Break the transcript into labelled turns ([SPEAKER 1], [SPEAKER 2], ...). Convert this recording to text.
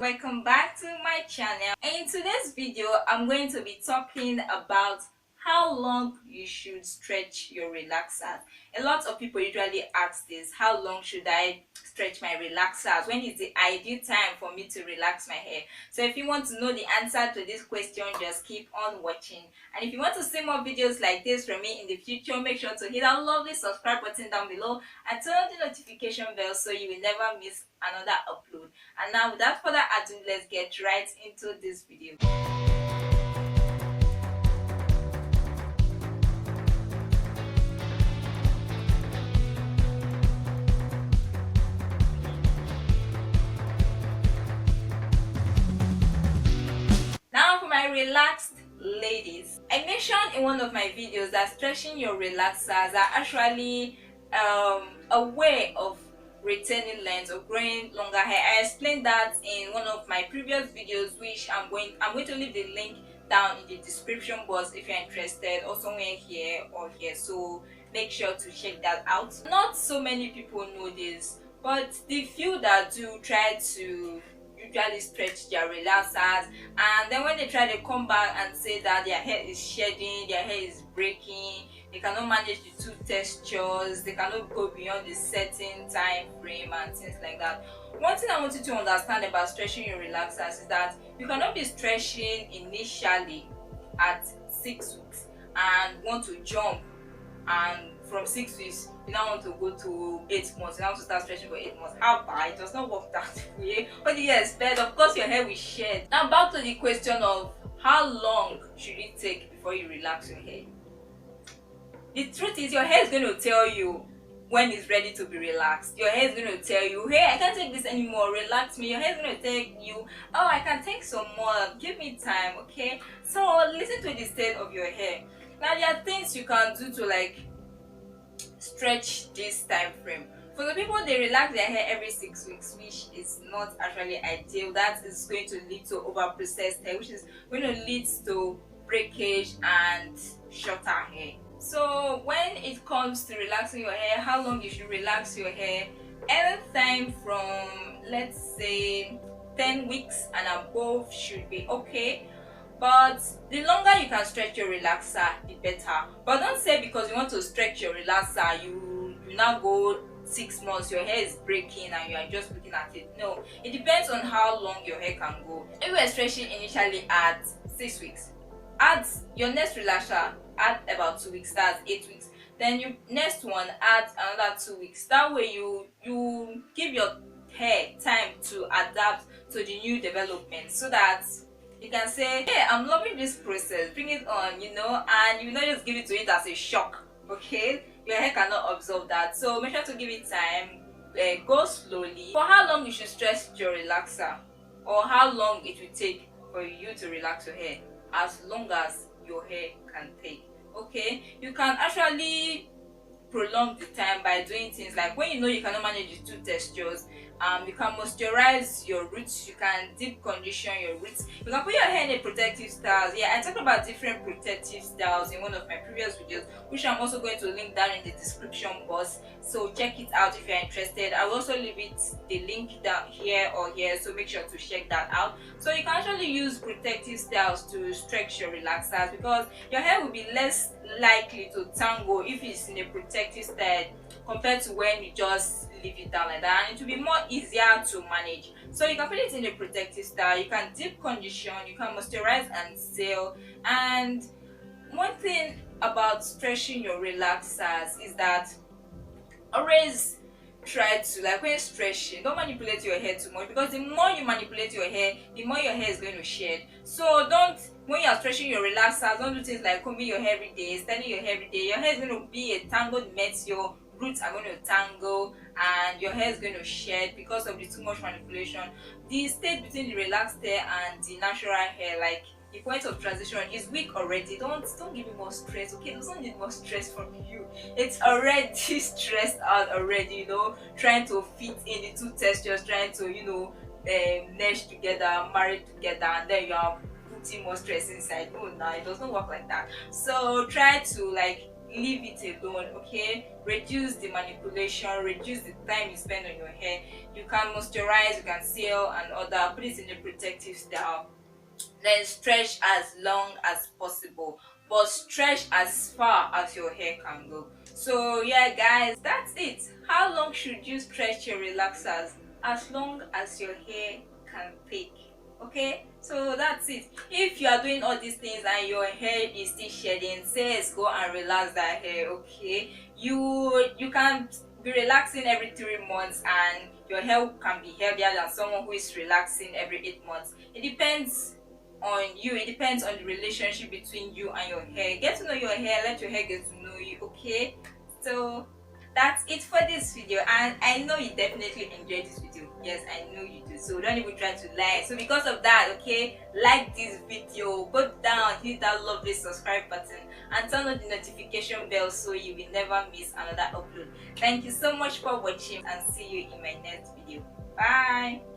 [SPEAKER 1] Welcome back to my channel. In today's video I'm going to be talking about how long you should stretch your relaxers. A lot of people usually ask this: how long should I stretch my relaxers? When is the ideal time for me to relax my hair? So if you want to know the answer to this question, just keep on watching. And if you want to see more videos like this from me in the future, make sure to hit that lovely subscribe button down below and turn on the notification bell so you will never miss another upload. And now, without further ado, let's get right into this video. Now for my relaxed ladies, I mentioned in one of my videos that stretching your relaxers are actually a way of retaining length or growing longer hair. I explained that in one of my previous videos, which I'm going to leave the link down in the description box if you're interested, or somewhere here or here, so make sure to check that out. Not so many people know this, but the few that do try to usually stretch their relaxers, and then when they try to come back and say that their hair is shedding, their hair is breaking, they cannot manage the two textures, they cannot go beyond the certain time frame and things like that. One thing I want you to understand about stretching your relaxers is that you cannot be stretching initially at 6 weeks and want to jump, and from 6 weeks you now want to go to 8 months, you now want to start stretching for 8 months. How about it does not work that way? What do you expect? Of course your hair will shed. Now back to the question of how long should it take before you relax your hair. The truth is, your hair is going to tell you when it's ready to be relaxed. Your hair is going to tell you, hey, I can't take this anymore, relax me. Your hair is going to tell you, oh, I can take some more, give me time. Okay, so listen to the state of your hair. Now there are things you can do to stretch this time frame. For the people, they relax their hair every 6 weeks, which is not actually ideal. That is going to lead to over processed hair, which is going to lead to breakage and shorter hair. So when it comes to relaxing your hair, how long you should relax your hair? Anytime from, let's say, 10 weeks and above should be okay. But the longer you can stretch your relaxer, the better. But don't say because you want to stretch your relaxer, you now go 6 months, your hair is breaking and you are just looking at it. No, it depends on how long your hair can go. If you are stretching initially at 6 weeks, add your next relaxer, add about 2 weeks, that's 8 weeks. Then your next one, add another 2 weeks. That way you give your hair time to adapt to the new development, so that you can say, hey, I'm loving this process, bring it on, and you not just give it to it as a shock. Okay, your hair cannot absorb that, so make sure to give it time. Go slowly. For how long you should stretch your relaxer, or how long it will take for you to relax your hair? As long as your hair can take. Okay, you can actually prolong the time by doing things like, when you know you cannot manage the two textures, you can moisturize your roots, you can deep condition your roots, you can put your hair in a protective styles. Yeah, I talked about different protective styles in one of my previous videos, which I'm also going to link down in the description box, so check it out if you're interested. I will also leave the link down here or here, so make sure to check that out. So you can actually use protective styles to stretch your relaxers, because your hair will be less likely to tangle if it's in a protective style compared to when you just leave it down like that, and it will be more easier to manage. So you can put it in a protective style, you can deep condition, you can moisturize and seal. And one thing about stretching your relaxers is that always try to, when stretching, don't manipulate your hair too much, because the more you manipulate your hair, the more your hair is going to shed. So don't, when you are stretching your relaxers, don't do things like combing your hair every day, styling your hair every day. Your hair is going to be a tangled mess, your roots are going to tangle, and your hair is going to shed because of the too much manipulation. The state between the relaxed hair and the natural hair, like the point of transition, is weak already. Don't give it more stress. Okay, it doesn't need more stress from you. It's already stressed out already, trying to fit in the two textures, trying to mesh together, marry together, and then you are putting more stress inside. No, it does not work like that. So try to leave it alone. Okay, reduce the manipulation, reduce the time you spend on your hair. You can moisturize, you can seal and other, put it in a protective style, then stretch as long as possible, but stretch as far as your hair can go. So yeah guys, that's it. How long should you stretch your relaxers? As long as your hair can take. Okay, so that's it. If you are doing all these things and your hair is still shedding, says go and relax that hair. Okay, you can be relaxing every 3 months and your hair can be healthier than someone who is relaxing every 8 months. It depends on you, it depends on the relationship between you and your hair. Get to know your hair, let your hair get to know you. Okay, so that's it for this video, and I know you definitely enjoyed this video. Yes, I know you do, so don't even try to lie. So because of that, okay, like this video, go down, hit that lovely subscribe button and turn on the notification bell so you will never miss another upload. Thank you so much for watching and see you in my next video. Bye.